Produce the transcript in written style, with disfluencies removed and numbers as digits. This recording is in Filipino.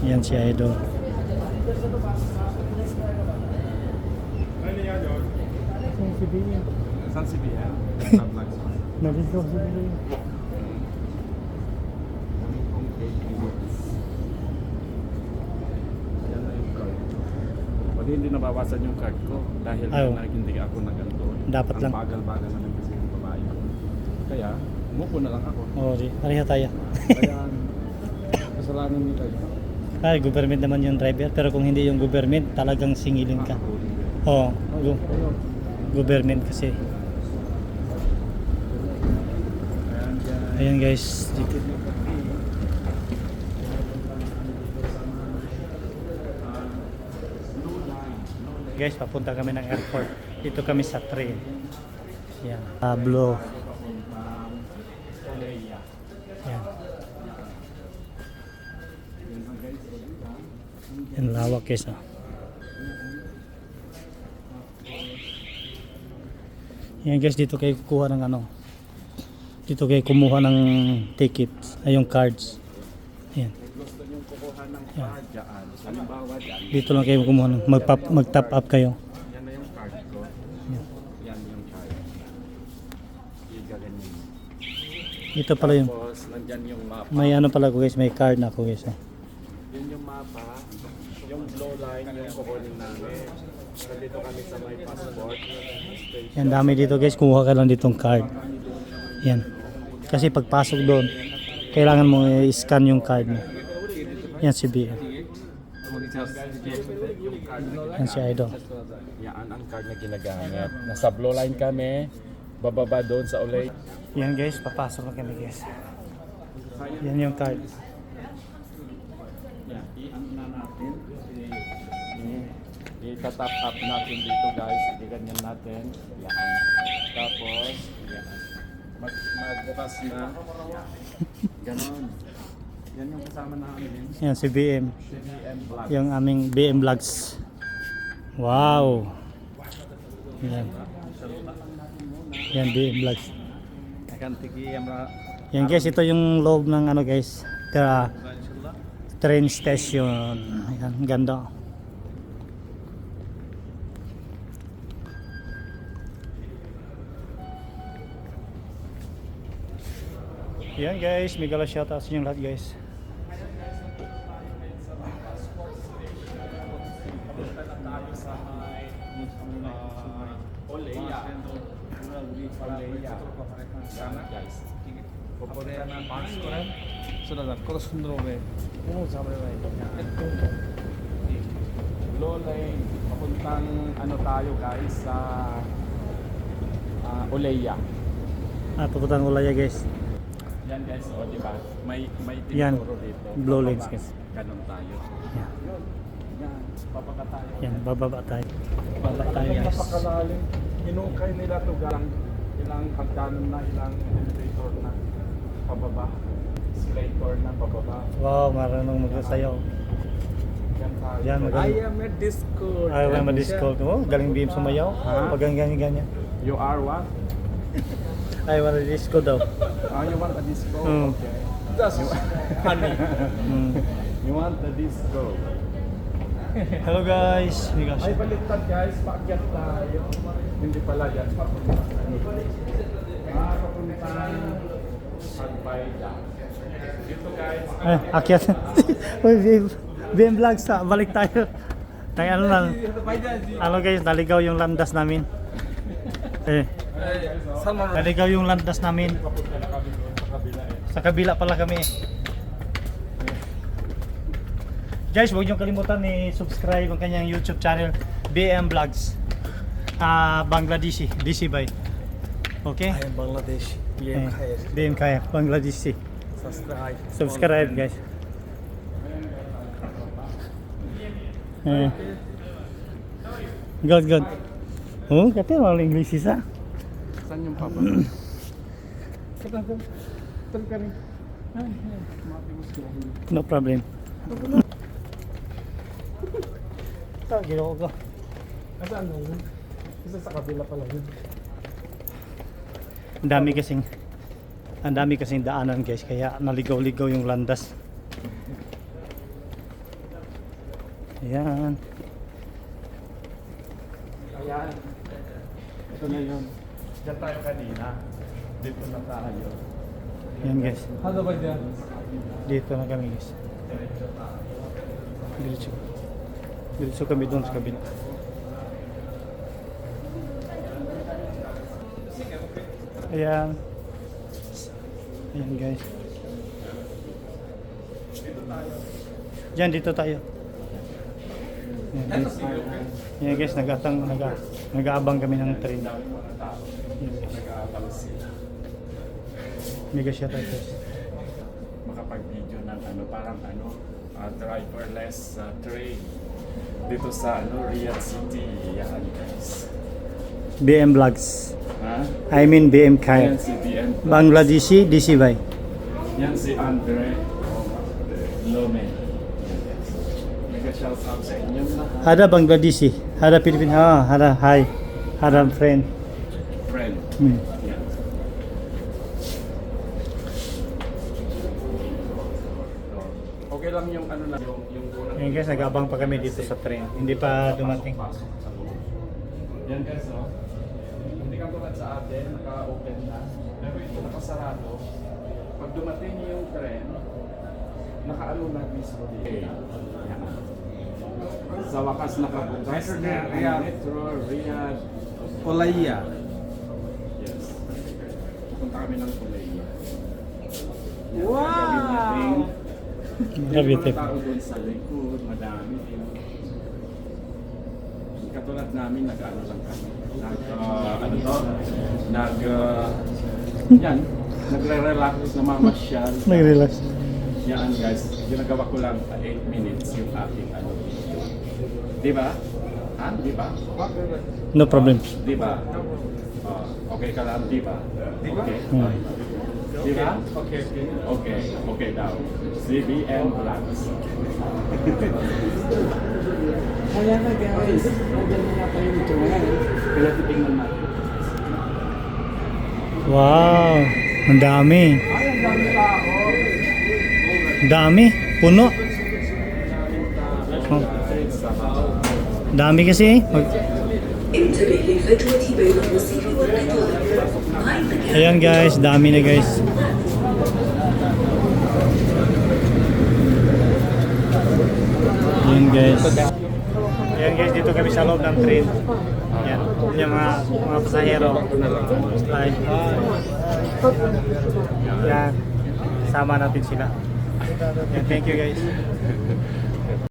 Yan si Idol. Saan si BM? Nandito si BM. Yan na yung card. Pag hindi nabawasan yung card ko dahil hindi ako naganto. Dapat lang. Ang bagal-bagal naman kasi yung babae ko. Kaya, umupo na lang ako. Oo, pareha tayo. Kaya, kasalanan nila yun. Ay, government naman yung driver. Pero kung hindi yung government, talagang singilin ka. Oo, government kasi. Ayan guys. Guys, papunta kami ng airport. Dito kami sa train. Yan. Pablo. Yan. Yan lawak guys. Yan guys, dito kayo kukuha ng ano. Dito kayo kumuha ng tickets, ay yung cards. Ayan. Gusto nyo kukuha ng card dyan. Halimbawa dyan. Dito lang kayo kumuha ng mag-top up kayo. Yan na yung card ko. Yan yung card. Igaganyan. Ito pala yung Tapos, nandyan yung mapa. may ano pala ko guys, may card na ako guys. Yun yung mapa. Yung blue line yung kukunin namin. Nandito kami sa my passport. Yan dami dito guys, kuha ka lang ditong card. Yan. Kasi pagpasok doon, kailangan mo i-scan yung card mo. Yan si BM. Yan si Idol. Yan ang card na ginagamit. Nasa blue line kami. Bababa doon sa ulay. Yan guys, papasok na kami guys. Yan yung card. Yan, i-ano na natin. I-tap up natin dito guys. I-ganyan natin. Yan. Tapos, yan. Mag-pass na. Ganon. Yan yung kasama namin. Yan si BM. CBM Vlog. Yung aming BM Vlogs. Wow. Yan. Yan BM Vlogs. Akan tigi amra. Yan guys, ito yung loob ng ano guys, train station. Ayan, ganda. Yan guys, mega shoutout sa inyong lahat guys. Oleya. Sana guys. Pupunta na box ko rin. सुना था कत सुंदर हो गए कौन सा भाई Blue Lane. Papuntang ano tayo guys sa Oleya. Papunta ng Olaya guys. Yan guys, o di ba? May Yan, tinuturo dito. Blue Lanes guys. Ganon tayo. Yan. Yan, papaka tayo. Yan, bababa tayo. Bababa tayo guys. Napakalalim. Inukay nila to gang ilang hagdanan na, ilang elevator na pababa. Escalator na pababa. Wow, marunong magsayaw. Yan tayo. Yan, I magaling. am a disco Ay, wala ma-disco. Oh, galing BM sumayaw. Ha? Pag ganyan-ganyan. You are what? Ay, wala disco daw. You want a disco? Hmm. Okay. just honey Mm. You want the disco? Hello guys. Hey guys. Ay, baliktad guys. Paakyat tayo. Hindi pala yan. Papunta. Papuntang Agbayda. Dito guys. Ay, akyat. Uy, BM Vlogs, balik tayo. Tay, ano lang. Ano guys, naligaw yung landas namin. Salman Naligaw yung landas namin. Papunta na kami doon sa kabila eh. Sa kabila pala kami. Guys, huwag niyong kalimutan i-subscribe ang kanyang YouTube channel, BM Vlogs. Bangladeshi, DC by. Okay? I am Bangladesh BM Khair BM Khair, Bangladeshi. subscribe Subscribe guys. Good, good. Oh, kata orang English isa. Saan yung papa? No problem. Ito, ginawa ko. Nasaan na yun? Isa sa kabila pala yun. Ang dami kasing daanan guys, kaya naligaw-ligaw yung landas. Ayan. Ayan. Ito na yun. Diyan tayo kanina. Dito na tayo. Ayan guys. Ano ba dyan? Dito na kami guys. Diretso. Diretso kami doon sa kabila. Ayan. Ayan guys. Diyan, dito tayo. Ayan guys. Ayan guys, nag-aabang kami ng train. Ayan guys. Nag-aabang sila. Mega shot tayo guys. Makapag-video ng parang driverless train dito sa Riyadh City. Yan guys. BM Vlogs. Ha? I mean BM Yan Kaya. si BM. Bangladeshi, DC by. Yan si Andre Lome. Mega shout out sa inyong lahat. Ada Bangladeshi, ada Filipino, ada hi, ada friend. Friend. Hmm. Yan. Okay lang yung yung unang Ayan guys, nag-abang pa kami dito sa train. Hindi pa dumating. pasok sa loob. Yan guys, oh. Hindi ka tulad sa atin, naka-open na. Pero ito nakasarado. Pag dumating yung tren, nakaano na mismo dito. Yan. Sa wakas nakabukas na ang Metro Riyadh. Olaya. Yes. Punta kami ng Kulaya. Wow! Grabe Yung tip. mga tao doon sa likod, madami din. Katulad namin, nag-ano lang kami. Yan, nagre-relax, namamasyal. Nag-relax. Yan guys, ginagawa ko lang 8 minutes yung aking video. Di ba? Ha? Di ba? No problem. Di ba? Okay ka lang, di ba? Okay. Hmm. Di ba? Okay. Okay. Okay daw. CBM Vlogs. Kaya na guys, nandiyan na natin yung tuwan. Kaya titingnan natin. Wow, ang dami. Ay, ang dami tao. Ang dami, puno. Dami kasi. انتبه للفجوة بين الرصيف والقطار. Ayan guys, dami na guys. Ayan guys. Ayan guys, dito kami sa loob ng train. Ayan, yung mga pasahero. Slide. Ayan, sama natin sila. Ayan, thank you guys.